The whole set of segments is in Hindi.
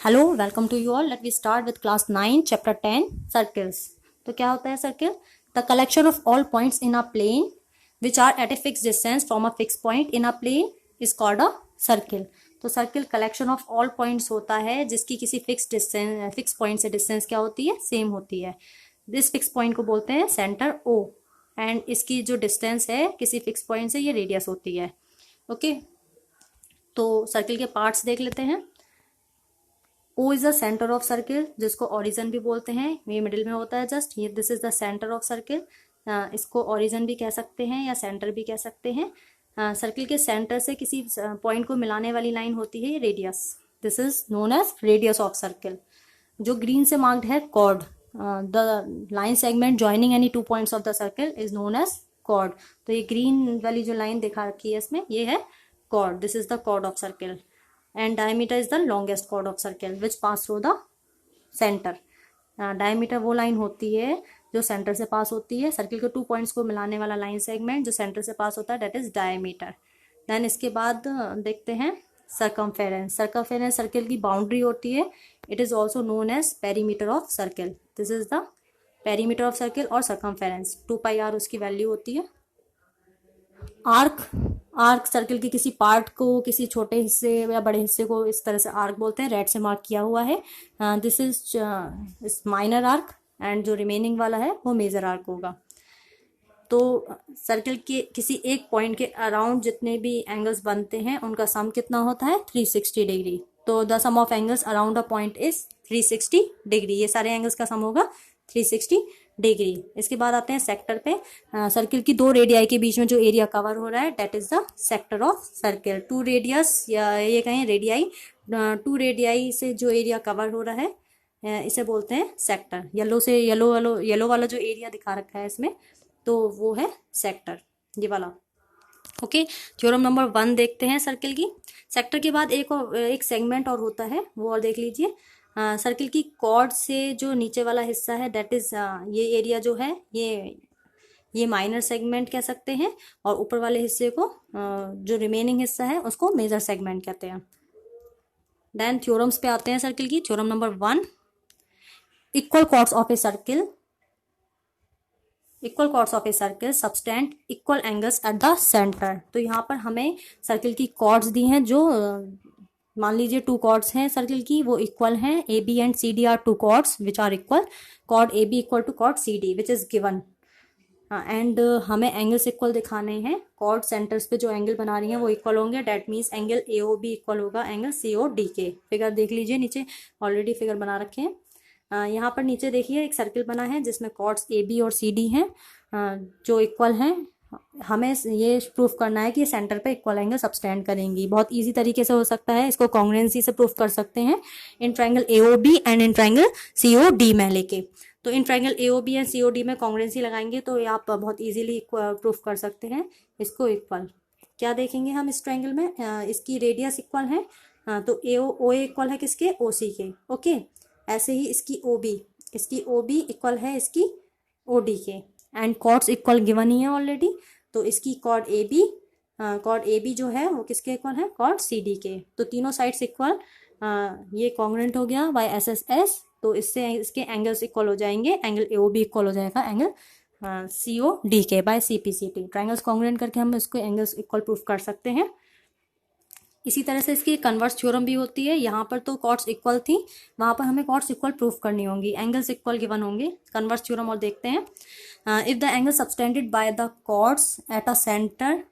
Hello welcome to you all. Let we start with class 9 chapter 10 circles. तो क्या होता है circle? The collection of all points in a plane which are at a fix distance from a fix point in a plane is called a circle. तो circle collection of all points होता है जिसकी किसी फिक्स पॉइंट से डिस्टेंस क्या होती है, सेम होती है। दिस फिक्स पॉइंट को बोलते हैं सेंटर ओ, एंड इसकी जो डिस्टेंस है किसी फिक्स पॉइंट से ये रेडियस होती है। ओके, तो सर्किल के पार्ट्स देख लेते हैं। O is the centre of circle, जिसको ओरिजन भी बोलते हैं। ये मिडिल में होता है जस्ट ये। This is the centre of circle. इसको ओरिजन भी कह सकते हैं या सेंटर भी कह सकते हैं। सर्किल के सेंटर से किसी पॉइंट को मिलाने वाली लाइन होती है radius. This is known as radius of circle. जो ग्रीन से मार्क्ड है chord, the line segment joining any two points of the circle is known as chord. तो ये ग्रीन वाली जो लाइन दिखा रखी है इसमें, ये है chord. This is the chord of circle and diameter is the longest chord of circle which pass through the center. Diameter वो लाइन होती है जो सेंटर से पास होती है। सर्किल के टू पॉइंट्स को मिलाने वाला लाइन सेगमेंट जो सेंटर से पास होता है दैट इज डायमीटर। देन इसके बाद देखते हैं सर्कमफेरेंस। सर्कमफेरेंस सर्किल की बाउंड्री होती है। It is also known as perimeter of circle. This is the perimeter of circle और सर्कमफेरेंस। 2πr उसकी वैल्यू होती है। आर्क, आर्क सर्किल के किसी पार्ट को, किसी छोटे हिस्से या बड़े हिस्से को इस तरह से आर्क बोलते हैं। रेड से मार्क किया हुआ है। This is minor arc and जो रिमेनिंग वाला है वो मेजर आर्क होगा। तो सर्किल के किसी एक पॉइंट के अराउंड जितने भी एंगल्स बनते हैं उनका सम कितना होता है? 360 डिग्री। तो the sum of angles around a point is 360 degree. ये सारे एंगल्स का सम होगा 360 डिग्री। इसके बाद आते हैं सेक्टर पे। सर्किल की दो रेडियाई के बीच में जो एरिया कवर हो रहा है that is the sector of circle. Two radius या ये कहें रेडियाई, टू रेडियाई से जो एरिया कवर हो रहा है इसे बोलते हैं सेक्टर। येलो से येलो वाला जो एरिया दिखा रखा है इसमें, तो वो है सेक्टर, ये वाला। ओके, थ्योरम नंबर 1 देखते हैं सर्किल की। सेक्टर के बाद एक सेगमेंट और होता है, वो और देख लीजिए। सर्किल की कॉर्ड से जो नीचे वाला हिस्सा है दैट इज ये एरिया जो है ये माइनर सेगमेंट कह सकते हैं, और ऊपर वाले हिस्से को जो रिमेनिंग हिस्सा है उसको मेजर सेगमेंट कहते हैं। देन थ्योरम्स पे आते हैं सर्किल की। Theorem number 1, equal chords of a circle, equal chords of a circle subtend equal angles at the center. तो यहाँ पर हमें सर्किल की कॉर्ड्स दी हैं जो मान लीजिए टू कॉर्ड्स हैं सर्किल की, वो इक्वल हैं। A B and C D are two chords which are equal. Chord A B equal to chord C D which is given. And हमें एंगल्स इक्वल दिखाने हैं। कॉर्ड सेंटर्स पे जो एंगल बना रही हैं वो इक्वल होंगे। That means angle A O B equal होगा एंगल सी ओ डी के। फिगर देख लीजिए, नीचे ऑलरेडी फिगर बना रखे हैं। यहाँ पर नीचे देखिए एक सर्किल बना है जिसमें कॉर्ड्स ए बी और सी डी हैं जो इक्वल हैं। हमें ये प्रूफ करना है कि सेंटर पे इक्वल एंगल सबटेंड करेंगी। बहुत इजी तरीके से हो सकता है, इसको कॉन्ग्रुएंसी से प्रूफ कर सकते हैं in triangle AOB and in triangle COD में लेके। तो in triangle AOB and COD में कॉन्ग्रुएंसी लगाएंगे तो ये आप बहुत इजीली प्रूफ कर सकते हैं इसको इक्वल। क्या देखेंगे हम इस ट्रायंगल में? इसकी रेडियस इक्वल है, तो ओ ए इक्वल है किसके? ओ सी के। ओके, ऐसे ही इसकी ओ बी इक्वल है इसकी ओ डी के। एंड कॉर्ड्स इक्वल गिवन ही है ऑलरेडी। तो इसकी कॉर्ड ए बी जो है वो किसके इक्वल है? कॉर्ड सी डी के। तो तीनों साइड्स इक्वल, ये कॉन्ग्रुएंट हो गया बाय एस एस एस। तो इससे इसके एंगल्स इक्वल हो जाएंगे। Angle A O B equal हो जाएगा एंगल सी ओ डी के by C P C T. Triangles congruent करके हम इसको एंगल्स इक्वल प्रूफ कर सकते हैं। इसी तरह से इसकी कन्वर्स थ्योरम भी होती है। यहाँ पर तो कॉर्ड्स इक्वल थी, वहाँ पर हमें कॉर्ड्स इक्वल प्रूफ करनी होंगी, एंगल्स इक्वल गिवन होंगे। कन्वर्स थ्योरम और देखते हैं। If the angle subtended by the chords at a center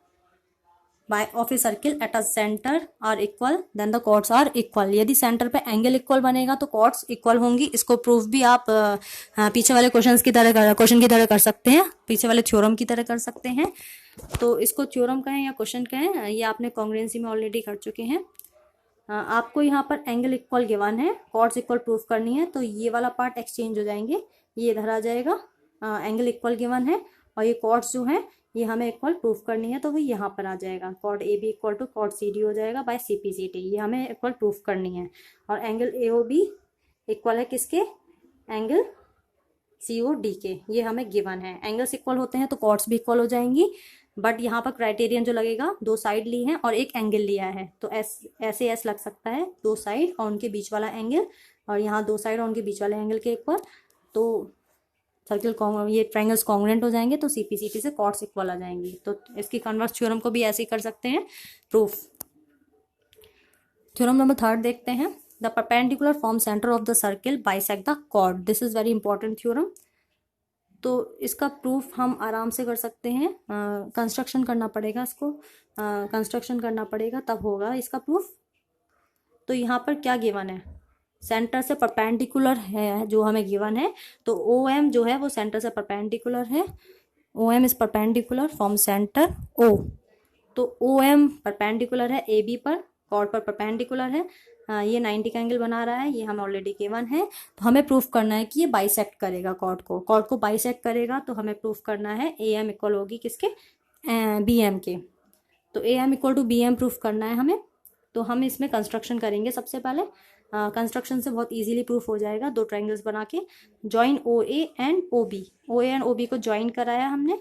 of a circle at a center are equal then the chords are equal. यदि सेंटर पे एंगल इक्वल बनेगा तो कॉर्ड्स इक्वल होंगी। इसको प्रूफ भी आप पीछे वाले क्वेश्चन की तरह कर सकते हैं, पीछे वाले थ्योरम की तरह कर सकते हैं। तो इसको थ्योरम कहें या क्वेश्चन कहें, ये आपने कॉन्ग्रुएंसी में ऑलरेडी कर चुके हैं। आपको यहाँ पर एंगल इक्वल गिवन है, कॉर्ड्स इक्वल प्रूफ करनी है, तो ये वाला पार्ट एक्सचेंज हो जाएंगे, ये इधर आ जाएगा। एंगल इक्वल गिवन है और ये कॉर्ड्स जो है ये हमें इक्वल प्रूफ करनी है, तो वो यहाँ पर आ जाएगा। Chord A B equal to chord C D हो जाएगा by C P C T. ये हमें इक्वल प्रूफ करनी है। और angle A O B equal है किसके? एंगल सी ओ डी के। ये हमें गिवन है। एंगल्स इक्वल होते हैं तो कॉर्ड्स भी इक्वल हो जाएंगी। बट यहाँ पर क्राइटेरियन जो लगेगा, 2 साइड ली है और एक एंगल लिया है, तो ऐसे एस लग सकता है, 2 साइड और उनके बीच वाला एंगल, और यहाँ 2 साइड और उनके बीच वाले एंगल के ऊपर, तो सर्किल ये ट्रायंगल्स कॉन्ग्रुएंट हो जाएंगे, तो CPCT से कॉर्ड्स इक्वल आ जाएंगी। तो इसकी कन्वर्स थ्योरम को भी ऐसे ही कर सकते हैं प्रूफ। थ्योरम नंबर 3 देखते हैं। The perpendicular from center of the circle bisect the chord. This is very important theorem. तो इसका प्रूफ हम आराम से कर सकते हैं, कंस्ट्रक्शन करना पड़ेगा, इसको कंस्ट्रक्शन करना पड़ेगा तब होगा इसका प्रूफ। तो यहाँ पर क्या गिवन है, सेंटर से परपेंडिकुलर है जो हमें गिवन है, तो OM जो है वो सेंटर से परपेंडिकुलर है। OM is perpendicular from centre O, तो OM परपेंडिकुलर है AB पर, कॉर्ड पर परपेंडिकुलर है। ये 90 का एंगल बना रहा है, ये हमें ऑलरेडी गिवन है। तो हमें प्रूफ करना है कि ये बाइसेक्ट करेगा कॉर्ड को बाइसेक्ट करेगा, तो हमें प्रूफ करना है AM इक्वल होगी किसके, BM के। तो AM equal to BM proof करना है हमें। तो हम इसमें कंस्ट्रक्शन करेंगे सबसे पहले। कंस्ट्रक्शन से बहुत इजीली प्रूफ हो जाएगा। 2 ट्रायंगल्स बना के जॉइन OA एंड OB को जॉइन कराया हमने।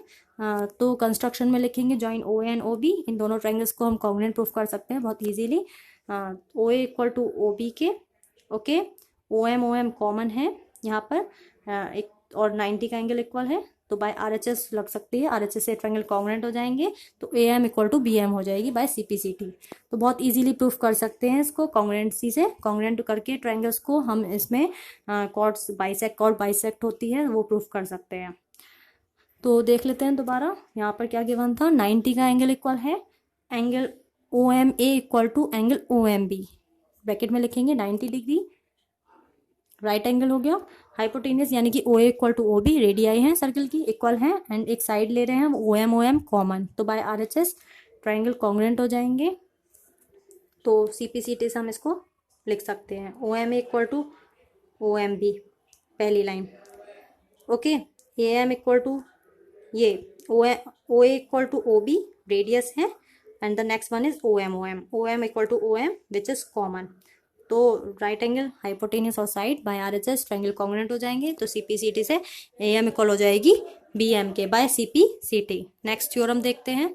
तो कंस्ट्रक्शन में लिखेंगे जॉइन OA एंड OB। इन दोनों ट्रायंगल्स को हम कॉन्ग्रुएंट प्रूफ कर सकते हैं बहुत easily. OA equal to OB के, ओके। OM कॉमन है यहाँ पर, एक और 90 का एंगल इक्वल है, तो बाय RHS लग सकती है, RHS से ट्रायंगल कॉन्ग्रुएंट हो जाएंगे, तो AM इक्वल टू BM हो जाएगी बाय CPCT। तो बहुत इजीली प्रूफ कर सकते हैं इसको कॉन्ग्रुएंसी से। कॉन्ग्रुएंट करके ट्रायंगल्स को हम इसमें कॉर्ड्स बाइसेक्ट होती है वो प्रूफ कर सकते हैं। तो देख लेते हैं दोबारा, यहाँ पर क्या गिवन था, 90 का एंगल इक्वल है angle OMA equal to angle OMB, bracket में लिखेंगे 90 डिग्री, राइट एंगल हो गया। हाइपोटेनियस यानी कि OA equal to OB, radii हैं सर्किल की, इक्वल हैं, एंड एक साइड ले रहे हैं OM कॉमन, तो बाय RHS ट्रायंगल कॉन्ग्रुएंट हो जाएंगे। तो CPCT से हम इसको लिख सकते हैं OMA इक्वल टू OMB, पहली line, okay. AM equal to ये OA equal to OB, radius है, and the next one is OM equal to OM which is common. तो राइट एंगल, हाइपोटेनियस और side by RHS triangle congruent हो जाएंगे। तो CPCT से AM इक्वल हो जाएगी BM के बाय CPCT। नेक्स्ट थ्योरम देखते हैं।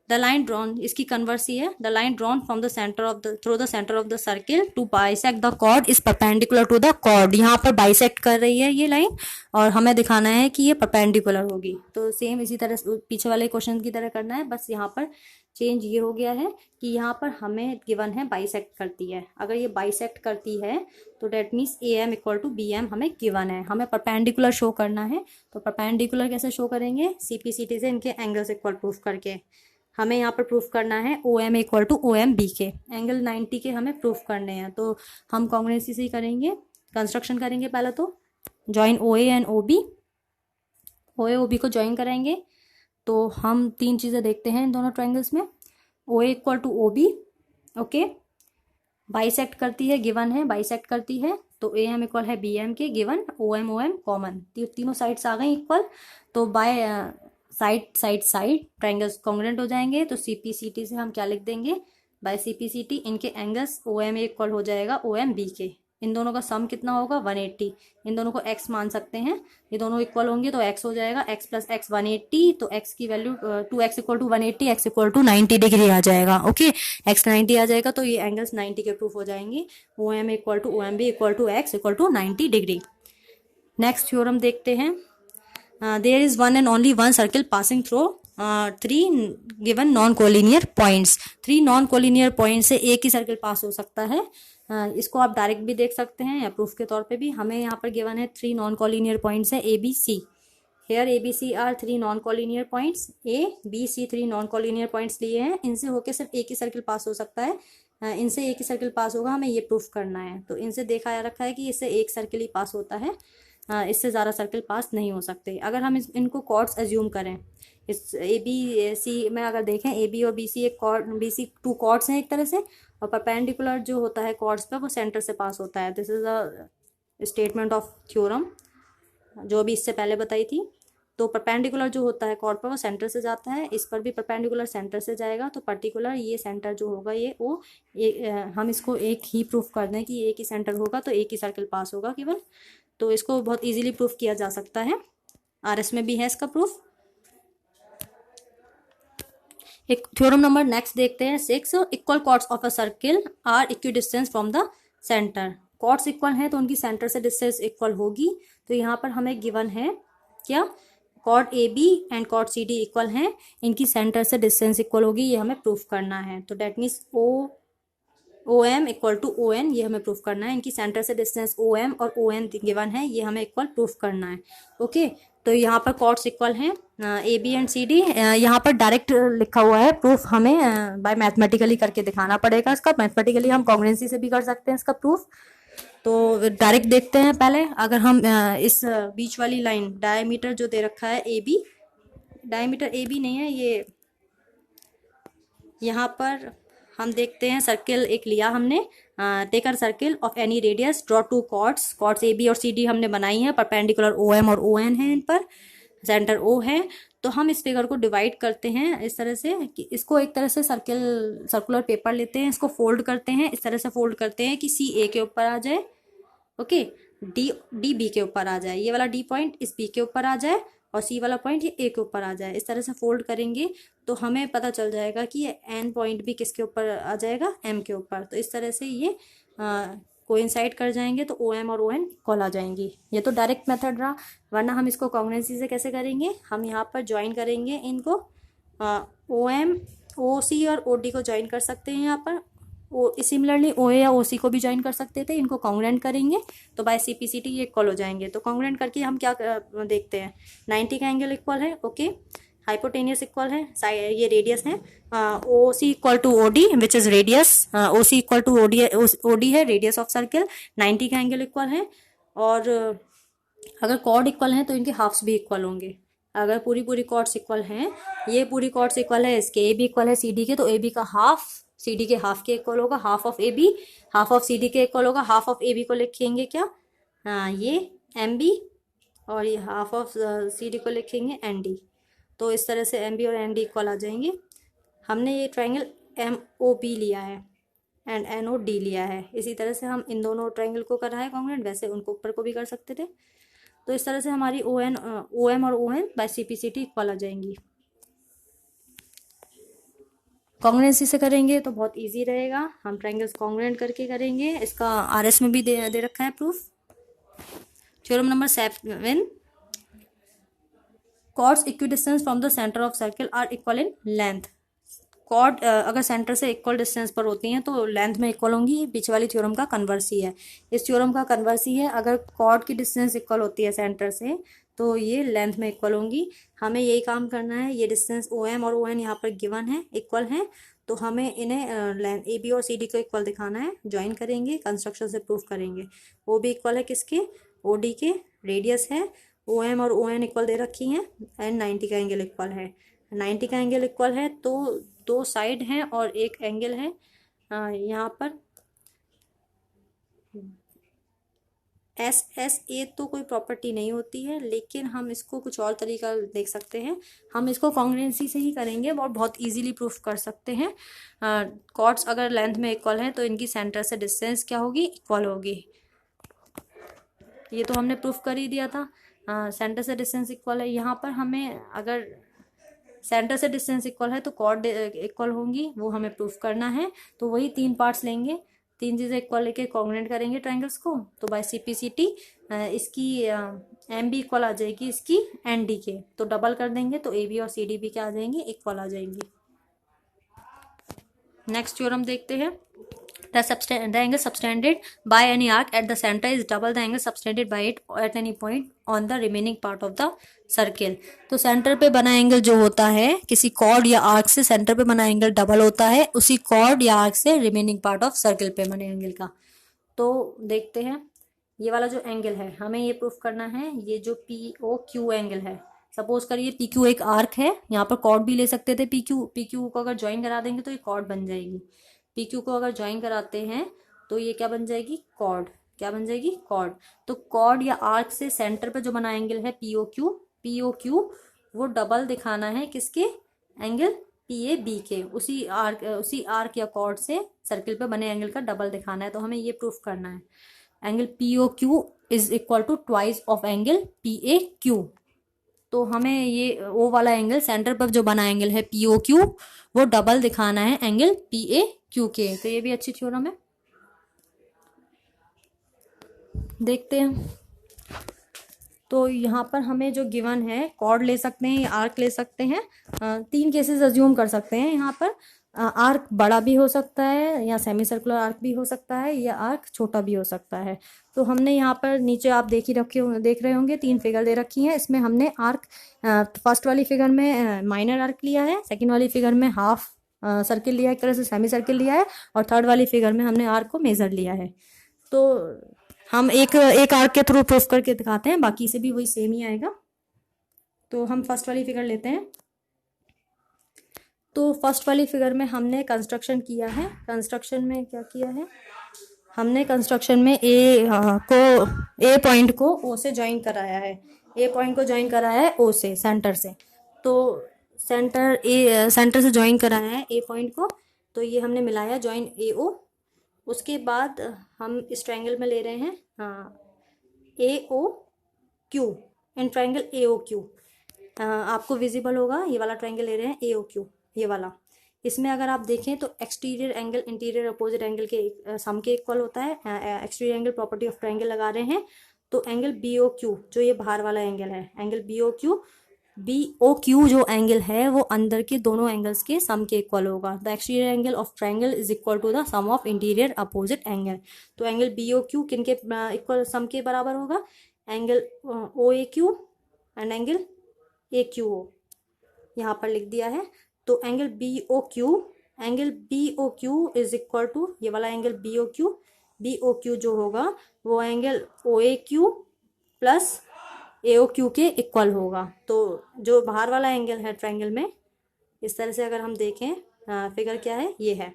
द लाइन ड्रॉन, इसकी कन्वर्स ही है, the line drawn from the centre of the through the centre of the circle to bisect the chord is perpendicular to the chord. यहाँ पर बाइसेक्ट कर रही है ये लाइन, और हमें दिखाना है कि ये परपेंडिकुलर होगी। तो सेम इसी तरह पीछे वाले क्वेश्चन की तरह करना है, बस यहाँ पर चेंज ये हो गया है कि यहाँ पर हमें गिवन है बाइसेक्ट करती है। अगर ये बाइसेक्ट करती है तो that means AM equal to BM हमें गिवन है। हमें परपेंडिकुलर शो करना है, तो परपेंडिकुलर कैसे शो करेंगे, CPCT से इनके एंगल्स इक्वल प्रूफ करके। हमें यहाँ पर प्रूफ करना है OM इक्वल टू OMB के, एंगल 90 के हमें प्रूफ करने हैं। तो हम कॉन्ग्रुएंसी से ही करेंगे, कंस्ट्रक्शन करेंगे पहले। तो join OA and OB, OA OB को ज्वाइन कराएंगे। तो हम 3 चीज़ें देखते हैं इन दोनों ट्रायंगल्स में। OA equal to OB, okay, bisect करती है, गिवन है बाइसेक्ट करती है, तो AM इक्वल है BM के, गिवन OM कॉमन, तीनों साइड्स आ गई इक्वल। तो बाय साइड ट्रायंगल्स कॉन्ग्रुएंट हो जाएंगे। तो CPCT से हम क्या लिख देंगे, बाय CPCT इनके एंगल्स OMA इक्वल हो जाएगा OMB के। इन दोनों का सम कितना होगा, 180। इन दोनों को x मान सकते हैं, ये दोनों इक्वल होंगे तो x हो जाएगा, x प्लस x 180, तो x की value 2x equal to 180, x equal to 90 degree आ जाएगा, ओके। x 90 आ जाएगा, तो ये एंगल्स 90 के प्रूफ हो जाएंगे। OM equal to OMB equal to x equal to 90 degree. Next theorem देखते हैं। There is one and only one circle passing through 3 given non collinear points. 3 non collinear point से एक ही सर्किल पास हो सकता है। इसको आप डायरेक्ट भी देख सकते हैं या प्रूफ के तौर पे भी। हमें यहाँ पर गिवन है 3 नॉन कोलिनियर पॉइंट्स है ABC। Here ABC are 3 non collinear points, ABC 3 non collinear points लिए हैं। इनसे होके सिर्फ एक ही सर्किल पास हो सकता है, इनसे एक ही सर्किल पास होगा, हमें ये प्रूफ करना है। तो इनसे देखा रखा है कि इससे एक सर्किल ही पास होता है, इससे ज़्यादा सर्किल पास नहीं हो सकते। अगर हम इनको कॉर्ड्स एज्यूम करें, इस ABC में अगर देखें, AB और BC एक कॉर्ड, BC 2 कॉर्ड्स हैं एक तरह से, और परपेंडिकुलर जो होता है कॉर्ड्स पे वो सेंटर से पास होता है। This is a statement of theorem जो भी इससे पहले बताई थी। तो परपेंडिकुलर जो होता है कॉर्ड पर वो सेंटर से जाता है, इस पर भी परपेंडिकुलर सेंटर से जाएगा। तो पर्टिकुलर ये सेंटर जो होगा हम इसको एक ही प्रूफ कर दें कि एक ही सेंटर होगा तो एक ही सर्किल पास होगा केवल। तो इसको बहुत इजीली प्रूफ किया जा सकता है, RS में भी है इसका प्रूफ। एक थ्योरम नंबर नेक्स्ट देखते हैं 6, equal chords of a circle are equidistance from the centre. Chords equal हैं तो उनकी सेंटर से डिस्टेंस इक्वल होगी। तो यहाँ पर हमें गिवन है क्या, chord A B and chord C D equal हैं, इनकी सेंटर से डिस्टेंस इक्वल होगी, ये हमें प्रूफ करना है। तो that means O M equal to O N, ये हमें प्रूफ करना है। इनकी सेंटर से डिस्टेंस ओ एम और ओ एन गिवन है, ये हमें इक्वल प्रूफ करना है। ओके, तो यहाँ पर कॉर्ड्स इक्वल हैं A B and C D. यहाँ पर डायरेक्ट लिखा हुआ है, प्रूफ हमें बाय मैथमेटिकली करके दिखाना पड़ेगा। इसका मैथमेटिकली हम कॉन्ग्रुएंसी से भी कर सकते हैं इसका प्रूफ। तो डायरेक्ट देखते हैं पहले। अगर हम इस बीच वाली लाइन डायमीटर जो दे रखा है A B, diameter A B नहीं है ये, यहाँ पर हम देखते हैं सर्किल एक लिया हमने, take a circle of any radius, draw two chords, chords A B और सी डी हमने बनाई है, परपेंडिकुलर ओ एम और ओ एन है, इन पर सेंटर ओ है। तो हम इस फिगर को डिवाइड करते हैं इस तरह से कि इसको एक तरह से सर्कुलर पेपर लेते हैं, इसको फोल्ड करते हैं, इस तरह से फोल्ड करते हैं कि सी ए के ऊपर आ जाए, ओके, डी बी के ऊपर आ जाए, ये वाला डी पॉइंट इस बी के ऊपर आ जाए और सी वाला पॉइंट ये ए के ऊपर आ जाए। इस तरह से फोल्ड करेंगे तो हमें पता चल जाएगा कि ये एन पॉइंट भी किसके ऊपर आ जाएगा, एम के ऊपर। तो इस तरह से ये कोइंसाइड कर जाएंगे तो ओ एम और ओ एन इक्वल आ जाएंगी। ये तो डायरेक्ट मेथड रहा, वरना हम इसको कॉन्ग्रुएंसी से कैसे करेंगे, हम यहाँ पर ज्वाइन करेंगे इनको, ओ एम ओ सी और ओ डी को ज्वाइन कर सकते हैं यहाँ पर। सिमिलरली ओ ए या ओ सी को भी ज्वाइन कर सकते थे, इनको कॉन्ग्रुएंट करेंगे तो by C P C T ये इक्वल हो जाएंगे। तो कॉन्ग्रुएंट करके हम क्या देखते हैं, 90 का एंगल इक्वल है, ओके, हाइपोटेनियस इक्वल है, ये रेडियस है, O C equal to O D which is radius, O C equal to O D है रेडियस ऑफ सर्किल, 90 का एंगल इक्वल है। और अगर कॉर्ड इक्वल हैं तो इनके हाफ्स भी इक्वल होंगे। अगर पूरी कॉर्ड्स इक्वल हैं, ये पूरी कॉर्ड्स इक्वल है, इसके ए बी इक्वल है सी डी के, तो ए बी का हाफ सी डी के हाफ के इक्वल होगा, half of A B half of C D के इक्वल होगा। हाफ ऑफ ए बी को लिखेंगे क्या, ये एम बी, और ये हाफ ऑफ सी डी को लिखेंगे एन डी। तो इस तरह से एम बी और एन डी इक्वल आ जाएंगे। हमने ये ट्रायंगल एम ओ बी लिया है एंड एन ओ डी लिया है, इसी तरह से हम इन दोनों ट्रायंगल को कर रहा है कॉन्ग्रुएंट, वैसे उनको ऊपर को भी कर सकते थे। तो इस तरह से हमारी ओ एन ओ एम और O N by C P C T equal आ जाएंगी। कॉन्ग्रुएंसी से करेंगे तो बहुत इजी रहेगा, हम ट्रायंगल्स कॉन्ग्रुएंट करके करेंगे। इसका आर एस में भी दे रखा है proof. Theorem number 7, chords equidistance from the centre of circle are equal in length. Chord अगर सेंटर से इक्वल डिस्टेंस पर होती हैं तो लेंथ में इक्वल होंगी। पीछे वाली थ्योरम का कन्वर्स ही है, इस थ्योरम का कन्वर्स ही है। अगर कॉर्ड की डिस्टेंस इक्वल होती है सेंटर से तो ये लेंथ में इक्वल होंगी। हमें यही काम करना है, ये डिस्टेंस ओ एम और ओ एन यहाँ पर गिवन है, इक्वल हैं, तो हमें इन्हें लेंथ ए बी और सी डी को इक्वल दिखाना है। ज्वाइन करेंगे, कंस्ट्रक्शन से प्रूफ करेंगे। ओ बी इक्वल है किसके, ओ डी के, रेडियस है, ओ एम और ओ एन इक्वल दे रखी हैं, एंड 90 का एंगल इक्वल है। 90 का एंगल इक्वल है तो दो साइड हैं और एक एंगल है यहाँ पर एस एस ए तो कोई प्रॉपर्टी नहीं होती है, लेकिन हम इसको कुछ और तरीका देख सकते हैं। हम इसको कॉन्ग्रुएंसी से ही करेंगे और बहुत इजीली प्रूफ कर सकते हैं। कॉर्ड्स अगर लेंथ में इक्वल है तो इनकी सेंटर से डिस्टेंस क्या होगी, इक्वल होगी। ये तो हमने प्रूफ कर ही दिया था, सेंटर से डिस्टेंस इक्वल है। यहाँ पर हमें अगर सेंटर से डिस्टेंस इक्वल है तो कॉर्ड इक्वल होंगी, वो हमें प्रूफ करना है। तो वही 3 पार्ट्स लेंगे, 3 चीज़ें इक्वल लेके कॉन्ग्रुएंट करेंगे ट्रायंगल्स को। तो by C P C T इसकी एम बी इक्वल आ जाएगी इसकी एन डी के, तो डबल कर देंगे तो ए बी और सी डी भी क्या आ जाएंगी, इक्वल आ जाएंगी। नेक्स्ट थ्योरम देखते हैं। The angle subtended by any arc at the center is double the angle subtended by it at any point on the remaining part of the circle। तो सेंटर पे बना एंगल जो होता है किसी कॉर्ड या आर्क से, सेंटर पे बना एंगल डबल होता है उसी कॉर्ड या आर्क से रिमेनिंग पार्ट ऑफ सर्किल पे बने एंगल का। तो देखते हैं, ये वाला जो एंगल है हमें ये प्रूफ करना है। ये जो पी ओ क्यू एंगल है, सपोज करिए पी क्यू एक आर्क है, यहाँ पर कॉर्ड भी ले सकते थे। पी क्यू को अगर ज्वाइन करा देंगे तो ये कॉर्ड बन जाएगी। पी क्यू को अगर ज्वाइन कराते हैं तो ये क्या बन जाएगी, कॉर्ड। क्या बन जाएगी, कॉर्ड। तो कॉर्ड या आर्क से सेंटर पे जो बना एंगल है पी ओ क्यू वो डबल दिखाना है किसके, एंगल पी ए बी के। उसी आर्क या कॉर्ड से सर्किल पे बने एंगल का डबल दिखाना है। तो हमें ये प्रूफ करना है, angle P O Q is equal to twice of angle P A Q. तो हमें ये ओ वाला एंगल, सेंटर पर जो बना एंगल है पी ओ क्यू, वो डबल दिखाना है एंगल पी ए क्यू के। तो ये भी अच्छी थ्योरम है, देखते हैं। तो यहाँ पर हमें जो गिवन है, कॉर्ड ले सकते हैं या आर्क ले सकते हैं। तीन केसेस अज्यूम कर सकते हैं यहाँ पर। आर्क बड़ा भी हो सकता है, या सेमी सर्कुलर आर्क भी हो सकता है, या आर्क छोटा भी हो सकता है। तो हमने यहाँ पर नीचे आप देख रहे होंगे, तीन फिगर दे रखी हैं। इसमें हमने आर्क फर्स्ट वाली फिगर में माइनर आर्क लिया है, सेकेंड वाली फिगर में हाफ सर्किल लिया है, एक तरह से सेमी सर्किल लिया है, और थर्ड वाली फिगर में हमने आर्क को मेजर लिया है। तो हम एक आर्क के थ्रू प्रूफ करके दिखाते हैं, बाकी से भी वही सेम ही आएगा। तो हम फर्स्ट वाली फिगर लेते हैं। तो फर्स्ट वाली फिगर में हमने कंस्ट्रक्शन किया है। कंस्ट्रक्शन में क्या किया है, हमने कंस्ट्रक्शन में ए पॉइंट को ओ से ज्वाइन कराया है। ए पॉइंट को ज्वाइन कराया है ओ से, सेंटर से। तो सेंटर से ज्वाइन कराया है ए पॉइंट को, तो ये हमने मिलाया ज्वाइन ए ओ। उसके बाद हम इस ट्रायंगल में ले रहे हैं A O Q, in triangle A O Q. आपको विजिबल होगा, ये वाला ट्रायंगल ले रहे हैं ए ओ क्यू, ये वाला। इसमें अगर आप देखें तो exterior angle interior opposite angle के सम के इक्वल होता है। Exterior angle property of triangle लगा रहे हैं, तो एंगल बी ओ क्यू जो ये बाहर वाला एंगल है, एंगल बी ओ क्यू जो एंगल है वो अंदर के दोनों एंगल्स के सम के इक्वल होगा। The exterior angle of triangle is equal to the sum of interior opposite angle. तो एंगल बी ओ क्यू किन के इक्वल सम के बराबर होगा, angle O A Q and angle A Q O, यहाँ पर लिख दिया है। तो angle B O Q is equal to ये वाला एंगल बी ओ क्यू जो होगा वो angle O A Q plus A O Q के इक्वल होगा। तो जो बाहर वाला एंगल है ट्रायंगल में, इस तरह से अगर हम देखें, फिगर क्या है, ये है।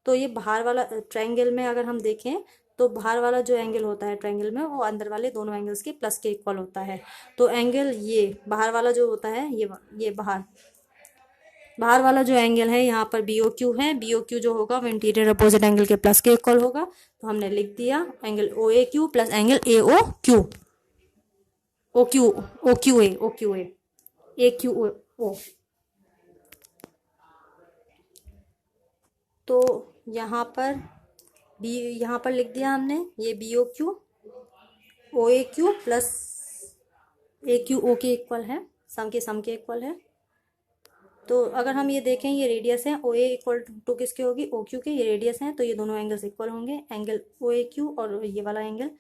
तो ये बाहर वाला ट्रायंगल में अगर हम देखें तो बाहर वाला जो एंगल होता है ट्रायंगल में, वो अंदर वाले दोनों एंगल्स के प्लस के इक्वल होता है। तो एंगल ये बाहर वाला जो होता है, ये बाहर वाला जो एंगल है यहाँ पर बी ओ क्यू है। बी ओ क्यू जो होगा वो इंटीरियर अपोजिट एंगल के प्लस के इक्वल होगा। तो हमने लिख दिया angle O A Q plus angle A O Q, O Q O. तो यहाँ पर लिख दिया हमने, ये B O Q plus A Q O के इक्वल है, सम के इक्वल है। तो अगर हम ये देखें, ये रेडियस है, ओ ए इक्वल टू किसके होगी, ओ क्यू के। ये रेडियस है तो ये दोनों एंगल्स इक्वल होंगे, एंगल ओ ए क्यू और ये वाला एंगल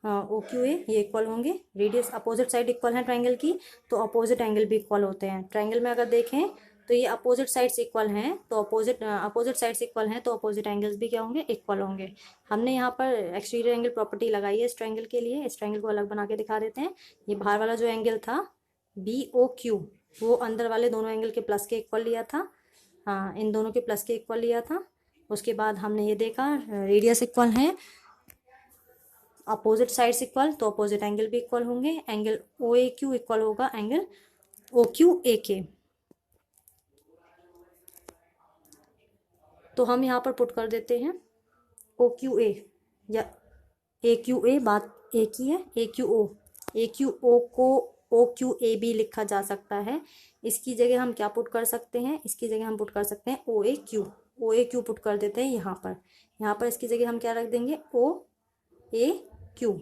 ओ क्यू ए, ये इक्वल होंगे। रेडियस अपोजिट साइड इक्वल है ट्रायंगल की, तो अपोजिट एंगल भी इक्वल होते हैं। ट्रायंगल में अगर देखें तो ये अपोजिट साइड्स इक्वल हैं, तो अपोजिट साइड्स इक्वल हैं, तो अपोजिट एंगल्स भी क्या होंगे, इक्वल होंगे। हमने यहाँ पर एक्सटीरियर एंगल प्रॉपर्टी लगाई है इस ट्रायंगल के लिए। इस ट्रायंगल को अलग बना के दिखा देते हैं। ये बाहर वाला जो एंगल था बी ओ क्यू, वो अंदर वाले दोनों एंगल के प्लस के इक्वल लिया था। हाँ, इन दोनों के प्लस के इक्वल लिया था। उसके बाद हमने ये देखा रेडियस इक्वल है, अपोजिट साइड्स इक्वल, तो अपोजिट एंगल भी इक्वल होंगे। Angle O A Q equal होगा एंगल ओ क्यू ए के। तो हम यहाँ पर पुट कर देते हैं ओ क्यू ए या ए क्यू ए, बात एक ही है। ए क्यू ओ को ओ क्यू ए भी लिखा जा सकता है। इसकी जगह हम क्या पुट कर सकते हैं, इसकी जगह हम पुट कर सकते हैं ओ ए क्यू पुट कर देते हैं यहाँ पर इसकी जगह हम क्या रख देंगे, ओ ए क्यू।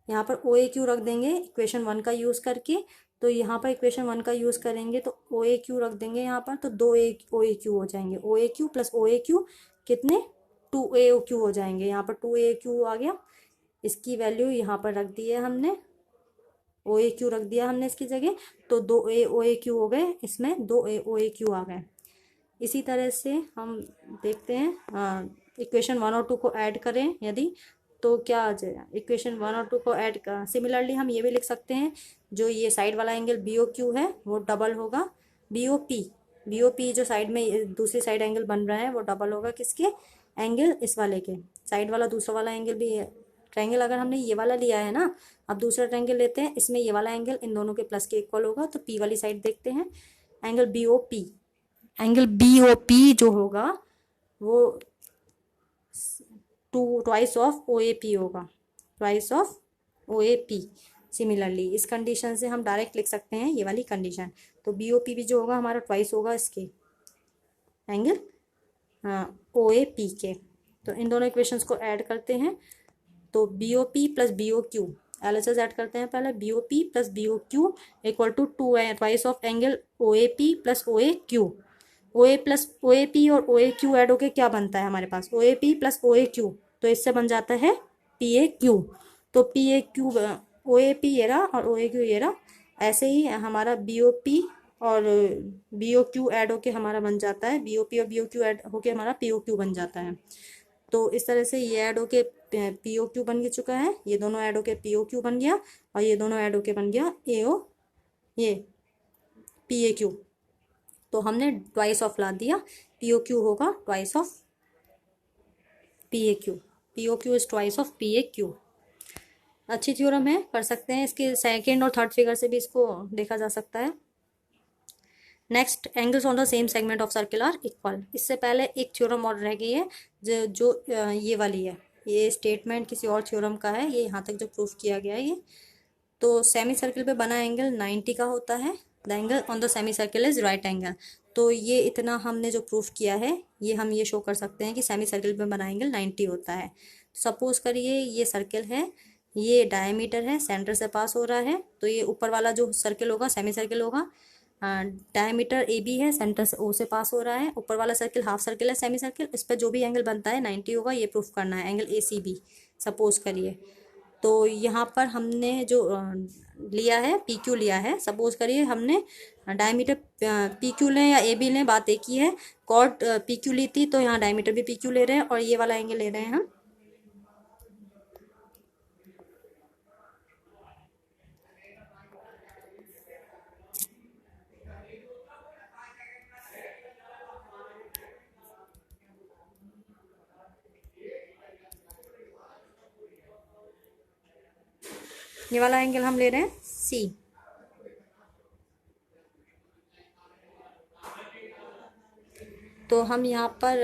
यहाँ पर ओ ए क्यू रख देंगे इक्वेशन 1 का यूज़ करके। तो यहाँ पर इक्वेशन 1 का यूज़ करेंगे तो ओ ए क्यू रख देंगे यहाँ पर, तो दो ओ ए क्यू हो जाएंगे। ओ A Q plus O A Q कितने, 2 ए ओ क्यू हो जाएंगे। यहाँ पर 2 ए क्यू आ गया, इसकी वैल्यू यहाँ पर रख दी है हमने, ओ ए क्यू रख दिया हमने इसकी जगह। तो 2 ए ओ ए क्यू हो गए, इसमें 2 ए ओ ए क्यू आ गए। इसी तरह से हम देखते हैं इक्वेशन 1 और 2 को ऐड करें यदि, तो क्या आ जाएगा, इक्वेशन 1 और 2 को ऐड कर। सिमिलरली हम ये भी लिख सकते हैं, जो ये साइड वाला एंगल बी ओ क्यू है वो डबल होगा बी ओ पी जो साइड में दूसरी साइड एंगल बन रहा है वो डबल होगा किसके, एंगल इस वाले के। साइड वाला दूसरा वाला एंगल भी है, ट्रायंगल अगर हमने ये वाला लिया है ना, अब दूसरा ट्रायंगल लेते हैं, इसमें ये वाला एंगल इन दोनों के प्लस के इक्वल होगा। तो पी वाली साइड देखते हैं, एंगल बी ओ पी जो होगा वो twice of O A P होगा, twice of O A P. Similarly इस कंडीशन से हम डायरेक्ट लिख सकते हैं ये वाली कंडीशन। तो बी ओ पी भी जो होगा हमारा ट्वाइस होगा इसके एंगल ओ ए पी के। तो इन दोनों इक्वेशंस को ऐड करते हैं। तो B O P plus B O Q L H S add करते हैं पहले। B O P plus B O Q equal to two twice of angle O A P plus O A Q. O A plus O A P और ओ ए क्यू ऐड होके क्या बनता है हमारे पास, O A P plus O A Q. तो इससे बन जाता है पी ए क्यू। तो P A Q O A P ये रहा और ओ ए क्यू ये रहा। ऐसे ही हमारा बी ओ पी और बी ओ क्यू ऐड होके हमारा बन जाता है, बी ओ पी और बी ओ क्यू ऐड होके हमारा पी ओ क्यू बन जाता है। तो इस तरह से ये ऐड होके पी ओ क्यू बन चुका है, ये दोनों ऐड होके पी ओ क्यू बन गया और ये दोनों ऐड होके बन गया ए ओ ये पी ए क्यू। तो हमने ट्वाइस ऑफ ला दिया, पी ओ क्यू होगा twice of P A Q. P O Q is twice of P A Q. अच्छी थ्योरम है, कर सकते हैं। इसके सेकेंड और थर्ड फिगर से भी इसको देखा जा सकता है। Next, angles on the same segment of circle are equal. इससे पहले एक थ्योरम और रह गई है जो ये वाली है। ये स्टेटमेंट किसी और थ्योरम का है, ये यहाँ तक जो प्रूफ किया गया है ये। तो सेमी सर्किल पे बना एंगल 90 का होता है। The angle on the semi circle is right angle. तो ये इतना हमने जो प्रूफ किया है ये हम ये शो कर सकते हैं कि सेमी सर्किल पे बना एंगल 90 होता है। सपोज करिए ये सर्किल है, ये डायमीटर है, सेंटर से पास हो रहा है। तो ये ऊपर वाला जो सर्किल होगा सेमी सर्किल होगा। डायमीटर ए बी है, सेंटर से ओ से पास हो रहा है। ऊपर वाला सर्किल हाफ सर्किल है, सेमी सर्किल। इस पर जो भी एंगल बनता है 90 होगा, ये प्रूफ करना है। Angle A C B suppose करिए। तो यहाँ पर हमने जो लिया है पी क्यू लिया है। सपोज करिए हमने डायमीटर पी क्यू लें या ए बी लें, बात एक ही है। कॉर्ड पी क्यू ली थी तो यहाँ डायमीटर भी पी क्यू ले रहे हैं और ये वाला एंगल ले रहे हैं हम। ये वाला एंगल हम ले रहे हैं सी। तो हम यहाँ पर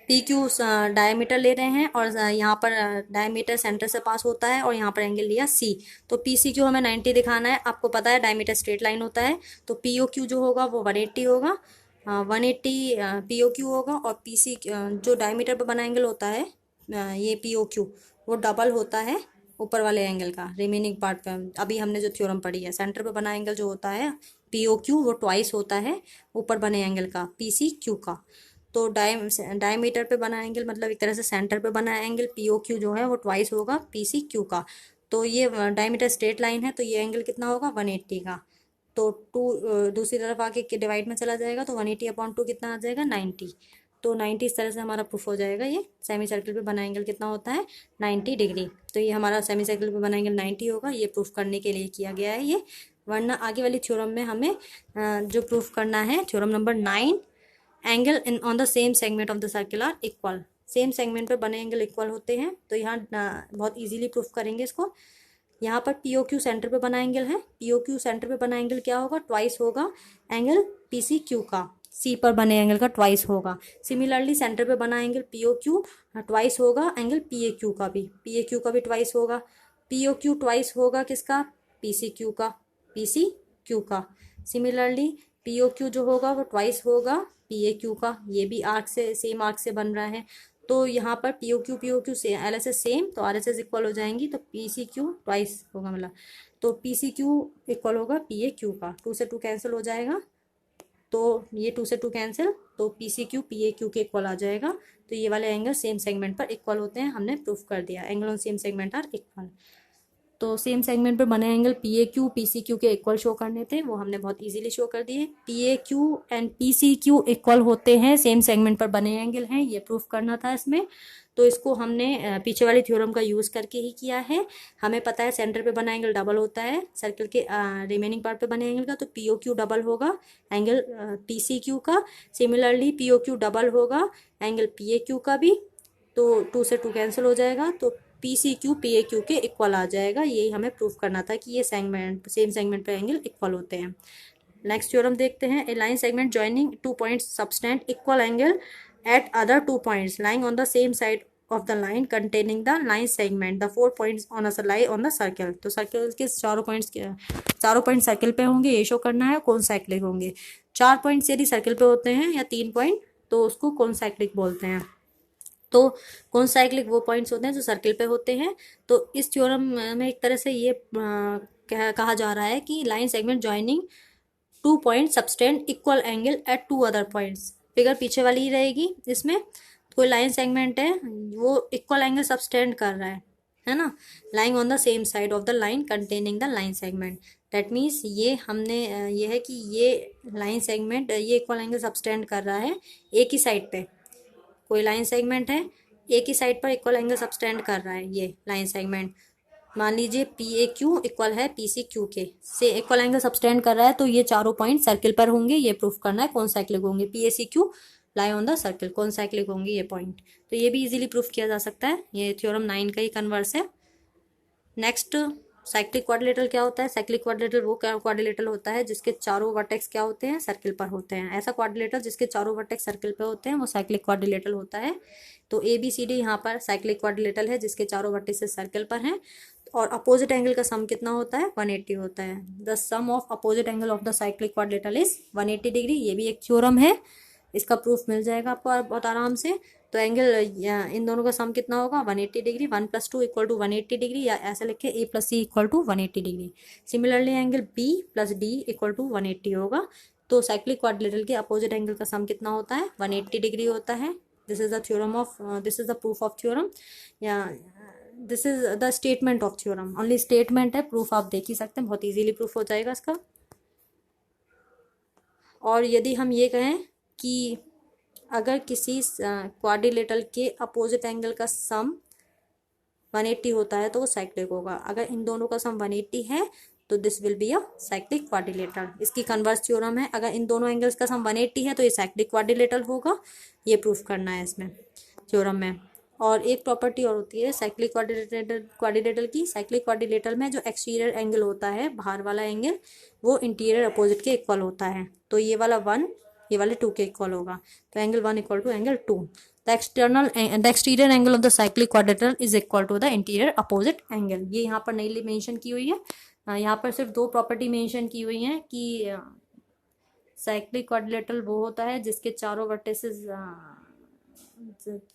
पी क्यू डायमीटर ले रहे हैं और यहाँ पर डायमीटर सेंटर से पास होता है और यहाँ पर एंगल लिया सी। तो पी सी क्यू हमें 90 दिखाना है। आपको पता है डायमीटर स्ट्रेट लाइन होता है। तो पी ओ क्यू जो होगा वो 180 होगा, 180 पी ओ क्यू होगा। और पी सी जो डायमीटर पर बना एंगल होता है ये पी ओ क्यू वो डबल होता है ऊपर वाले एंगल का। रिमेनिंग पार्ट पे अभी हमने जो थ्योरम पढ़ी है, सेंटर पे बना एंगल जो होता है पी ओ क्यू वो ट्वाइस होता है ऊपर बने एंगल का पी सी क्यू का। तो डायमीटर पे बना एंगल मतलब एक तरह से सेंटर पे बना एंगल पी ओ क्यू जो है वो ट्वाइस होगा पी सी क्यू का। तो ये डायमीटर स्ट्रेट लाइन है तो ये एंगल कितना होगा 180 का। तो दूसरी तरफ आके डिवाइड में चला जाएगा तो 180/2 कितना आ जाएगा 90। तो 90 इस तरह से हमारा प्रूफ हो जाएगा। ये सेमी सर्किल पे बना एंगल कितना होता है 90 डिग्री। तो ये हमारा सेमी सर्किल पे बना एंगल 90 होगा। ये प्रूफ करने के लिए किया गया है ये। वरना आगे वाली थ्योरम में हमें जो प्रूफ करना है theorem number 9, angle in on the same segment of the circle are equal. Same segment पे बने एंगल इक्वल होते हैं। तो यहाँ बहुत इजीली प्रूफ करेंगे इसको। यहाँ पर पी ओ क्यू सेंटर पे बना एंगल है। पी ओ क्यू सेंटर पे बना एंगल क्या होगा ट्वाइस होगा एंगल पी सी क्यू का। सी पर बने एंगल का ट्वाइस होगा। सिमिलरली सेंटर पे बना angle P O Q twice होगा एंगल पी ए क्यू का भी। पी ए क्यू का भी ट्वाइस होगा। पी ओ क्यू ट्वाइस होगा किसका पी सी क्यू का, पी सी क्यू का। सिमिलरली पी ओ क्यू जो होगा वो ट्वाइस होगा पी ए क्यू का। ये भी आर्क से सेम आर्क से बन रहा है। तो यहाँ पर पी ओ क्यू से एल एस एस सेम तो आर एस एस इक्वल हो जाएंगी। तो पी सी क्यू ट्वाइस होगा मतलब। तो पी सी क्यू इक्वल होगा पी ए क्यू का। 2 से 2 कैंसिल हो जाएगा। तो ये 2 से 2 कैंसिल तो P C Q P A Q के इक्वल आ जाएगा। तो ये वाले एंगल सेम सेगमेंट पर इक्वल होते हैं। हमने प्रूफ कर दिया angle on same segment are equal. तो सेम सेगमेंट पे बने angle P A Q P C Q के इक्वल शो करने थे, वो हमने बहुत इजीली शो कर दिए। P A Q and P C Q equal होते हैं, सेम सेगमेंट पर बने एंगल हैं, ये प्रूफ करना था इसमें। तो इसको हमने पीछे वाली थ्योरम का यूज़ करके ही किया है। हमें पता है सेंटर पे बना एंगल डबल होता है सर्किल के रिमेनिंग पार्ट पे बने एंगल का। तो पी ओ क्यू डबल होगा एंगल पी सी क्यू का। Similarly P O Q double होगा एंगल पी ए क्यू का भी। तो 2 से 2 कैंसिल हो जाएगा। तो P C Q P A Q के इक्वल आ जाएगा। यही हमें प्रूफ करना था कि ये सेगमेंट सेम सेगमेंट पे एंगल इक्वल होते हैं। नेक्स्ट थ्योरम देखते हैं। A line segment joining 2 points subtend equal angle at other 2 points lying on the same side of the line containing the line segment, the 4 points on a lie on the circle। तो सर्कल के चारों पॉइंट सर्कल पे होंगे, ये शो करना है कौन साइक्लिक होंगे। 4 पॉइंट्स यदि सर्कल पे होते हैं या 3 पॉइंट तो उसको कौन साइक्लिक बोलते हैं। तो कौन साइक्लिक वो पॉइंट्स होते हैं जो सर्कल पे होते हैं। तो इस थ्योरम में एक तरह से ये कहा जा रहा है कि line segment joining 2 point subtend equal angle at 2 other points. Figure पीछे वाली ही रहेगी। इसमें कोई लाइन सेगमेंट है वो इक्वल एंगल सबटेंड कर रहा है ना, lying on the same side of the line containing the line segment. That means ये हमने ये है कि ये लाइन सेगमेंट ये इक्वल एंगल सबटेंड कर रहा है एक ही साइड पे। कोई लाइन सेगमेंट है एक ही साइड पर इक्वल एंगल सबटेंड कर रहा है, ये लाइन सेगमेंट मान लीजिए पी ए क्यू इक्वल है पी सी क्यू के से इक्वल एंगल सबटेंड कर रहा है। तो ये चारों पॉइंट सर्किल पर होंगे, ये प्रूफ करना है कौन साइक्लिक होंगे। P A C Q lie on the circle, कौन साइक्लिक होंगे ये पॉइंट। तो ये भी इजीली प्रूफ किया जा सकता है, ये थ्योरम 9 का ही कन्वर्स है। नेक्स्ट साइक्लिक क्वाड्रिलेटरल क्या होता है। साइक्लिक क्वाड्रिलेटरल वो क्वाड्रिलेटरल होता है जिसके चारों वर्टेक्स क्या होते हैं, सर्किल पर होते हैं। ऐसा क्वाड्रिलेटरल जिसके चारों वर्टेक्स सर्किल पर होते हैं वो साइक्लिक क्वाड्रिलेटरल होता है। तो ए बी सी डी यहाँ पर साइक्लिक क्वाड्रिलेटरल है जिसके चारों वर्टिसेस सर्किल पर हैं। और अपोजिट एंगल का सम कितना होता है, 180 होता है। The sum of opposite angle of the cyclic quadrilateral is 180 degree. ये भी एक थ्योरम है, इसका प्रूफ मिल जाएगा आपको बहुत आराम से। तो एंगल इन दोनों का सम कितना होगा, 180 डिग्री। 1 + 2 = 180 डिग्री, या ऐसा लिखे A + C = 180 degree. Similarly angle B + D = 180 होगा। तो साइक्लिक क्वाड्रिलेटरल के अपोजिट एंगल का सम कितना होता है, 180 डिग्री होता है। This is the proof of theorem, या this is the statement of theorem. Only statement है, प्रूफ आप देख ही सकते हैं, बहुत इजीली प्रूफ हो जाएगा इसका। और यदि हम ये कहें कि अगर किसी क्वाड्रिलेटरल के अपोजिट एंगल का सम 180 होता है तो वो साइक्लिक होगा। अगर इन दोनों का सम 180 है तो this will be a cyclic quadrilateral. इसकी कन्वर्स थ्योरम है, अगर इन दोनों एंगल्स का सम 180 है तो ये साइक्लिक क्वाड्रिलेटरल होगा। ये प्रूफ करना है इसमें थ्योरम में। और एक प्रॉपर्टी और होती है साइक्लिक क्वाड्रिलेटरल की। साइक्लिक क्वाड्रिलेटरल में जो एक्सटीरियर एंगल होता है, बाहर वाला एंगल, वो इंटीरियर अपोजिट के इक्वल होता है। तो ये वाला 1 ये वाले 2 के इक्वल होगा। तो angle 1 = angle 2। The exterior angle of the cyclic quadrilateral is equal to the interior opposite angle. ये यहाँ पर नई मेंशन की हुई है। यहाँ पर सिर्फ 2 प्रॉपर्टी मेंशन की हुई हैं कि साइक्लिक क्वाड्रिलेटरल वो होता है जिसके चारों वर्टिसेस,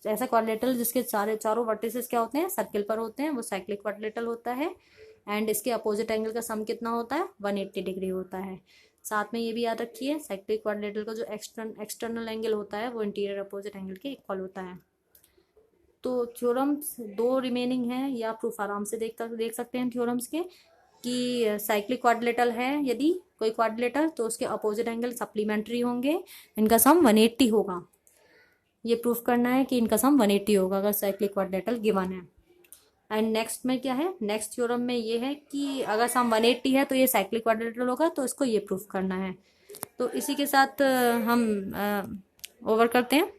ऐसा क्वाड्रिलेटरल जिसके चारों वर्टिसेस क्या होते हैं, सर्किल पर होते हैं, वो साइक्लिक क्वाड्रिलेटरल होता है। एंड इसके अपोजिट एंगल का सम कितना होता है, 180 डिग्री होता है। साथ में ये भी याद रखिए साइक्लिक क्वाड्रिलेटरल का जो एक्सटर्नल एंगल होता है वो इंटीरियर अपोजिट एंगल के इक्वल होता है। तो थ्योरम्स 2 रिमेनिंग है, या प्रूफ आराम से देख सकते हैं थ्योरम्स के कि साइक्लिक क्वाड्रिलेटरल है यदि कोई क्वाड्रिलेटरल तो उसके अपोजिट एंगल सप्लीमेंट्री होंगे, इनका सम 180 होगा। ये प्रूफ करना है कि इनका सम 180 होगा अगर साइक्लिक क्वाड्रिलेटरल गिवन है। एंड नेक्स्ट में क्या है, नेक्स्ट थ्योरम में ये है कि अगर सम 180 है तो ये साइक्लिक क्वाड्रिलेटरल होगा, तो इसको ये प्रूफ करना है। तो इसी के साथ हम ओवर करते हैं।